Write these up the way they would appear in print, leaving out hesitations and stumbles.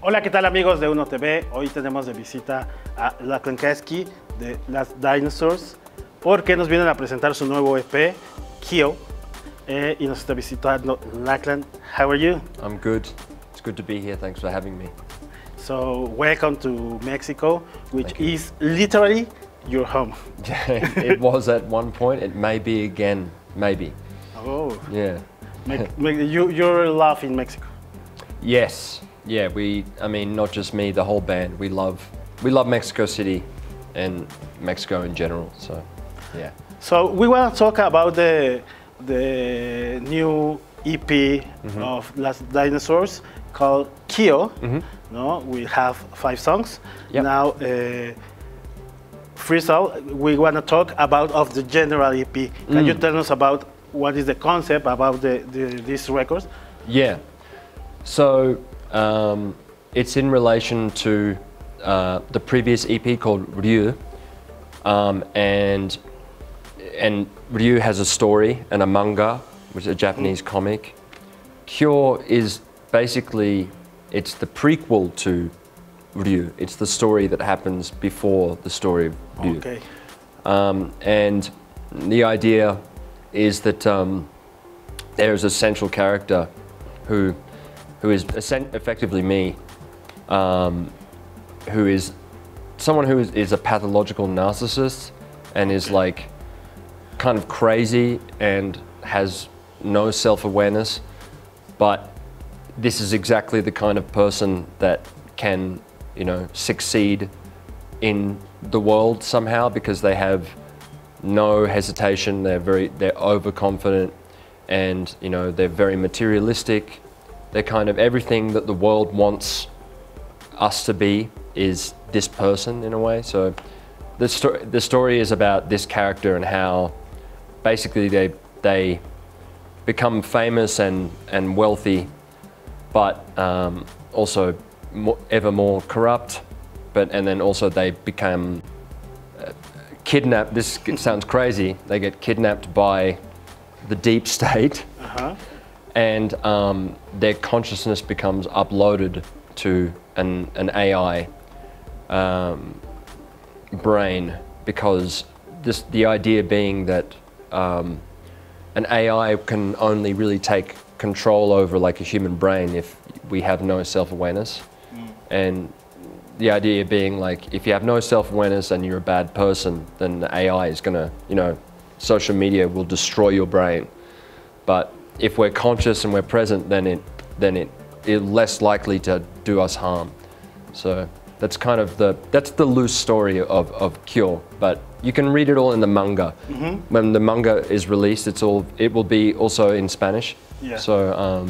Hola, ¿qué tal amigos de Uno TV? Hoy tenemos de visita a Lachlan Caskey de Last Dinosaurs porque nos vienen a presentar su nuevo EP, KYO, y nos está visitando Lachlan. How are you? I'm good. It's good to be here. Thanks for having me. So, welcome to Mexico, which is literally your home. It was at one point. It may be again. Maybe. Oh. Yeah. You're love in Mexico. Yes. Yeah. I mean, not just me. The whole band. We love Mexico City, and Mexico in general. So, yeah. So we want to talk about the new EP of Last Dinosaurs called KYO. No, we have 5 songs. Yep. Now, first of all, we want to talk about of the general EP. Can you tell us about what is the concept about these records? Yeah. So it's in relation to the previous EP called Ryu, and Ryu has a story and a manga, which is a Japanese comic. KYO is basically, it's the prequel to Ryu. It's the story that happens before the story of Ryu. Okay. And the idea is that there is a central character who is effectively me, who is someone who is a pathological narcissist and is like kind of crazy and has no self-awareness, but this is exactly the kind of person that can, you know, succeed in the world somehow because they have no hesitation. They're overconfident, and you know, they're very materialistic. They're kind of everything that the world wants us to be is this person in a way. So the story is about this character and how basically they become famous and wealthy, but also ever more corrupt. And then also they become kidnapped. This sounds crazy. They get kidnapped by the deep state, and their consciousness becomes uploaded to an AI brain, because the idea being that an AI can only really take control over like a human brain if we have no self-awareness. And the idea being like, if you have no self-awareness and you're a bad person, then the AI is gonna, you know, social media will destroy your brain. But if we're conscious and we're present, then it's less likely to do us harm. So that's kind of the loose story of KYO, but you can read it all in the manga. When the manga is released, it will be also in Spanish. Yeah. So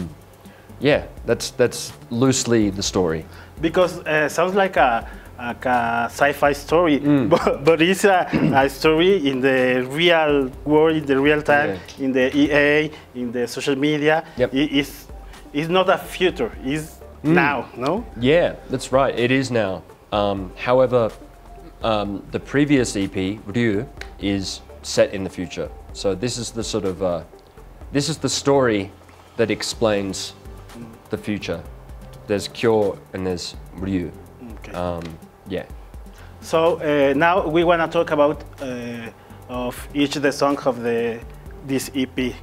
yeah, that's loosely the story. Because sounds like a sci-fi story, but it's a story in the real world, in the real time, in the EA, in the social media. Yep. It's not a future, it's now, no? Yeah, that's right, it is now. However, the previous EP, Ryu, is set in the future. So this is the sort of, this is the story that explains the future. There's KYO and there's Ryu. Okay. Yeah. So now we want to talk about of each the song of this EP.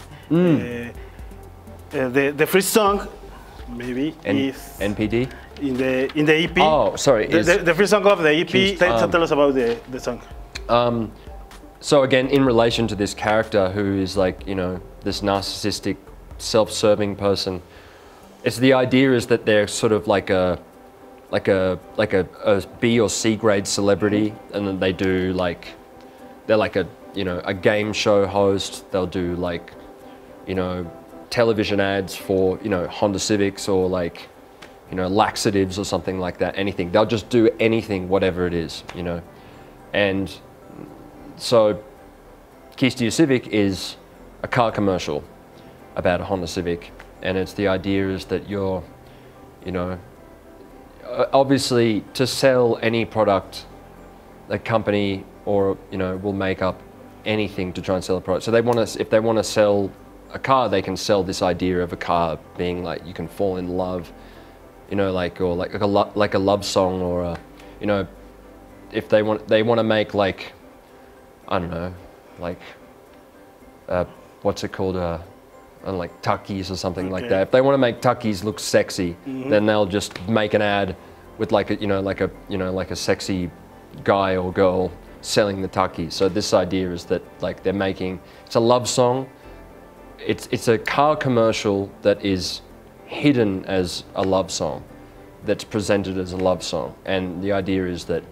The first song maybe is NPD in the EP. Oh, sorry. The first song of the EP. Tell us about the song. So again, in relation to this character who is like, you know, this narcissistic, self-serving person, it's the idea is that they're sort of like a B or C grade celebrity, and then they do like, they're like a, you know, a game show host. They'll do like, you know, television ads for, you know, Honda Civics or like, you know, laxatives or something like that, anything. They'll just do anything, whatever it is, you know. And so Kia Civic is a car commercial about a Honda Civic. And it's the idea is that you're, you know, obviously to sell any product, a company or, you know, will make up anything to try and sell a product. So they want to, if they want to sell a car, they can sell this idea of a car being like, you can fall in love you know, like or like a love song, or a, you know, if they want to make like, I don't know, like what's it called, like tuckies or something like that. If they want to make tuckies look sexy, then they'll just make an ad with like a sexy guy or girl selling the tuckies. So this idea is that like they're making, it's a love song. It's a car commercial that is hidden as a love song, that's presented as a love song, and the idea is that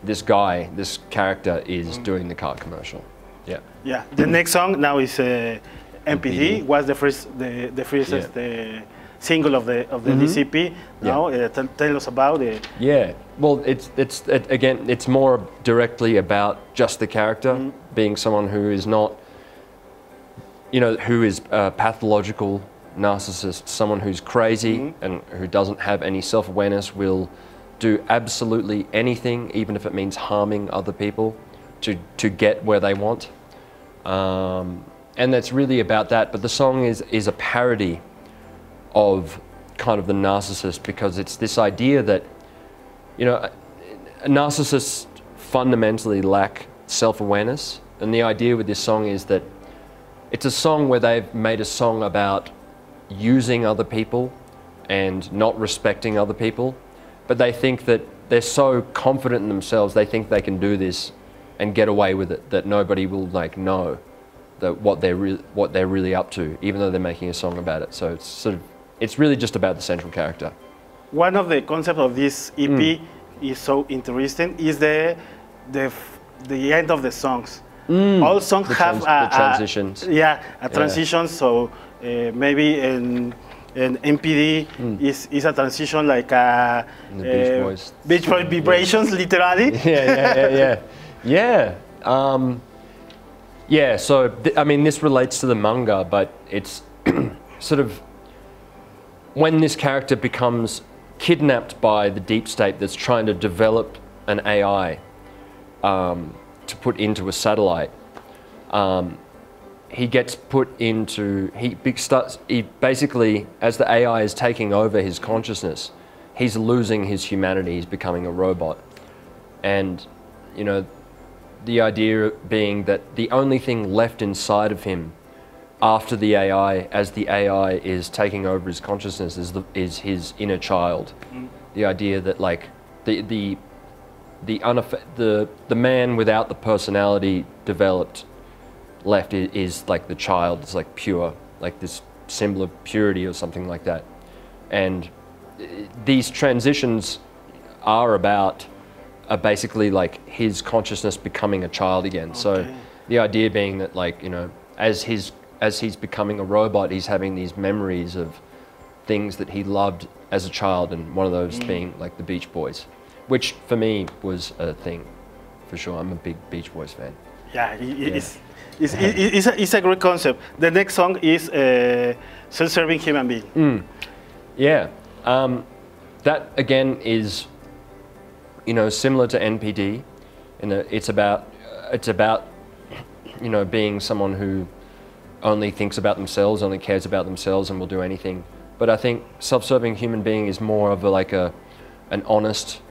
this guy, this character, is doing the car commercial. Yeah. Yeah. The next song now is MPD. Was the first single of the DCP. Now tell us about it. Yeah. Well, again, it's more directly about just the character being someone who is not, you know, who is a pathological narcissist, someone who's crazy and who doesn't have any self-awareness, will do absolutely anything, even if it means harming other people, to get where they want. And that's really about that. But the song is a parody of kind of the narcissist, because it's this idea that, you know, narcissists fundamentally lack self-awareness. And the idea with this song is that it's a song where they've made a song about using other people and not respecting other people, but they think that they're so confident in themselves, they think they can do this and get away with it, that nobody will like know that what they're really up to, even though they're making a song about it. So it's really just about the central character. One of the concepts of this EP is so interesting is the end of the songs. All songs have the transitions. A transition. So maybe in MPD is a transition like Beach Boys vibrations, literally. Yeah. So I mean, this relates to the manga, but it's sort of when this character becomes kidnapped by the deep state that's trying to develop an AI. To put into a satellite, he gets put into, he basically, as the AI is taking over his consciousness, he's losing his humanity, he's becoming a robot. And, you know, the idea being that the only thing left inside of him after the AI, as the AI is taking over his consciousness, is his inner child. The idea that like the man without the personality developed left is like the child. It's like pure, like this symbol of purity or something like that. And these transitions are basically like his consciousness becoming a child again. So the idea being that, like, you know, as he's becoming a robot, he's having these memories of things that he loved as a child, and one of those being like the Beach Boys. Which for me was a thing, for sure. I'm a big Beach Boys fan. Yeah, it's a great concept. The next song is Self-Serving Human Being. Yeah, that again is, you know, similar to NPD. It's about you know, being someone who only thinks about themselves, only cares about themselves, and will do anything. But I think Self-Serving Human Being is more of an honest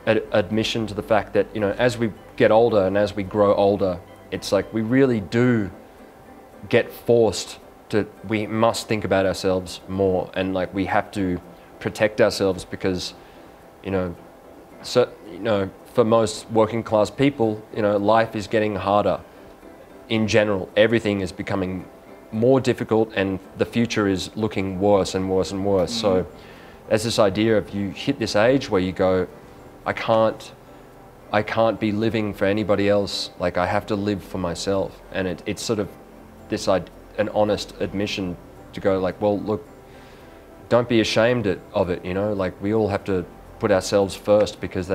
admission to the fact that, you know, as we get older and as we grow older, it's like we really do get forced to, we must think about ourselves more, and like we have to protect ourselves, because, you know, for most working class people, you know, life is getting harder in general. Everything is becoming more difficult, and the future is looking worse and worse and worse. So there's this idea of, you hit this age where you go, I can't be living for anybody else. Like, I have to live for myself. And it's sort of this an honest admission to go like, well, look, don't be ashamed of it. You know, like, we all have to put ourselves first, because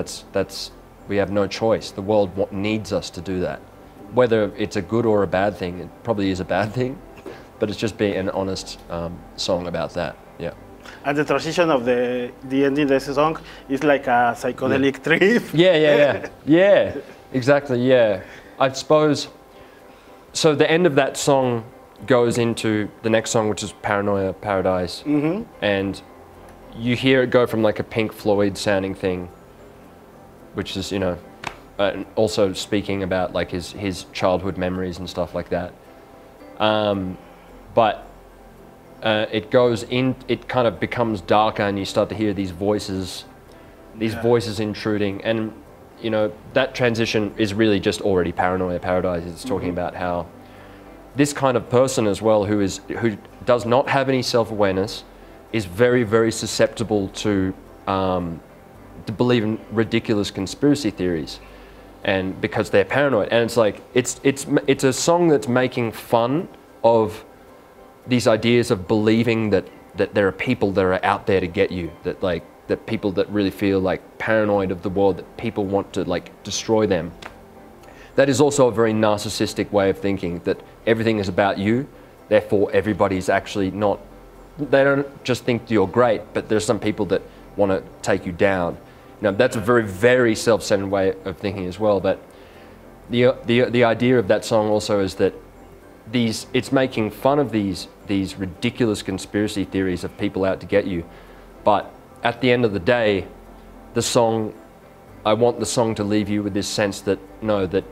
we have no choice. The world needs us to do that. Whether it's a good or a bad thing, it probably is a bad thing, but it's just being an honest song about that. Yeah. And the transition of the ending of the song is like a psychedelic trip. Yeah, exactly, yeah. I suppose, so the end of that song goes into the next song, which is Paranoia Paradise. And, you hear it go from like a Pink Floyd sounding thing, which is, you know, also speaking about like his childhood memories and stuff like that. But it goes in, it kind of becomes darker, and you start to hear these voices intruding, and you know, that transition is really just already Paranoia Paradise. It's talking about how this kind of person as well, who does not have any self-awareness, is very, very susceptible to believe in ridiculous conspiracy theories, and because they're paranoid. And it's like it's a song that's making fun of these ideas of believing that there are people that are out there to get you, that people that really feel like paranoid of the world, that people want to like destroy them. That is also a very narcissistic way of thinking, that everything is about you, therefore everybody's actually not, they don't just think you're great, but there's some people that want to take you down. Now that's a very, very self-centered way of thinking as well, but the idea of that song also is that it's making fun of these ridiculous conspiracy theories of people out to get you, but at the end of the day, I want the song to leave you with this sense that, no, that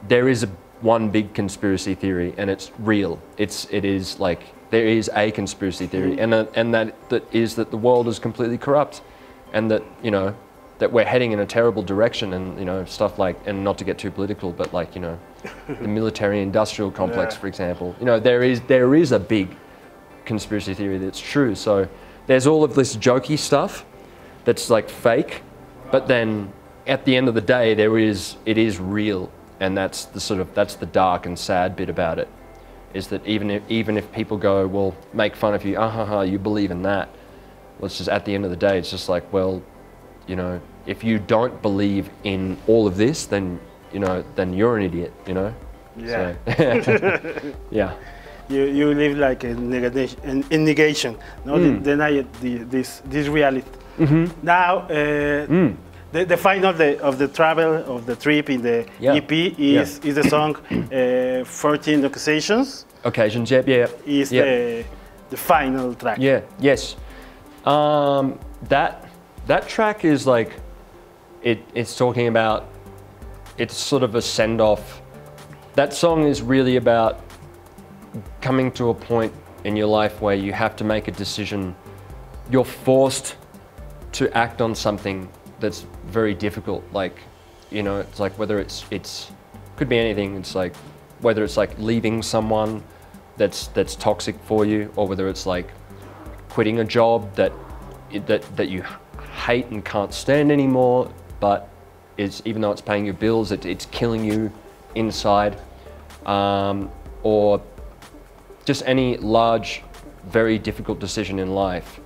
there is one big conspiracy theory, and it's real. It is like, there is a conspiracy theory, and that is that the world is completely corrupt, and that, you know, that we're heading in a terrible direction, and, you know, stuff like, and not to get too political, but like, you know, the military-industrial complex, for example. You know, there is a big conspiracy theory that's true. So there's all of this jokey stuff that's like fake, but then at the end of the day, it is real, and that's the dark and sad bit about it, is that even if people go, well, make fun of you, you believe in that. Well, it's just at the end of the day, it's just like, well, you know, if you don't believe in all of this, then, you know, then you're an idiot, you know? Yeah. So, yeah. You live like in negation, no? Deny this reality. Now, the final of the travel, of the trip in the EP is the song 14 Occasions. Occasions, yeah. Is the final track. Yeah, yes. That track is like, it's talking about, it's sort of a send-off. That song is really about coming to a point in your life where you have to make a decision. You're forced to act on something that's very difficult. Like, you know, it's like whether it's could be anything. It's like whether it's like leaving someone that's toxic for you, or whether it's like quitting a job that you hate and can't stand anymore, but even though it's paying your bills, it's killing you inside, or just any large, very difficult decision in life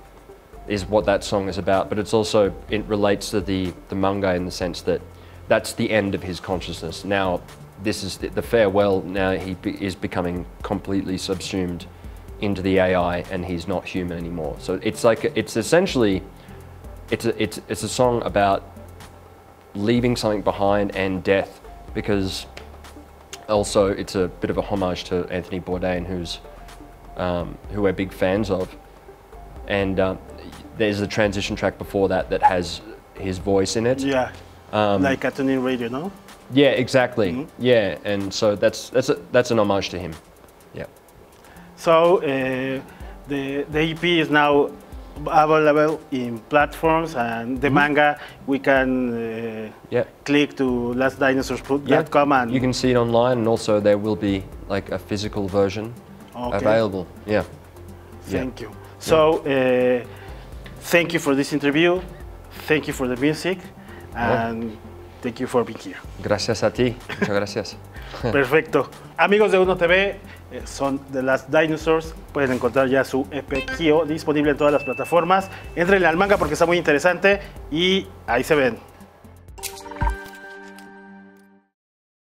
is what that song is about. But it's also, it relates to the manga in the sense that that's the end of his consciousness. Now, this is the farewell. Now he is becoming completely subsumed into the AI, and he's not human anymore. So it's like, it's essentially, it's a song about leaving something behind and death, because also it's a bit of a homage to Anthony Bourdain, who we're big fans of. And there's a transition track before that has his voice in it. Yeah, like at an radio, no? Yeah, exactly. Yeah, and so that's an homage to him. Yeah. So the EP is now available in platforms, and the manga we can click to lastdinosaurs.com and you can see it online, and also there will be like a physical version available. Yeah. Thank you. So thank you for this interview. Thank you for the music, and thank you for being here. Gracias a ti. Muchas gracias. Perfecto. Amigos de Uno TV, son de Last Dinosaurs. Pueden encontrar ya su EP KYO disponible en todas las plataformas. Entren al manga porque está muy interesante y ahí se ven.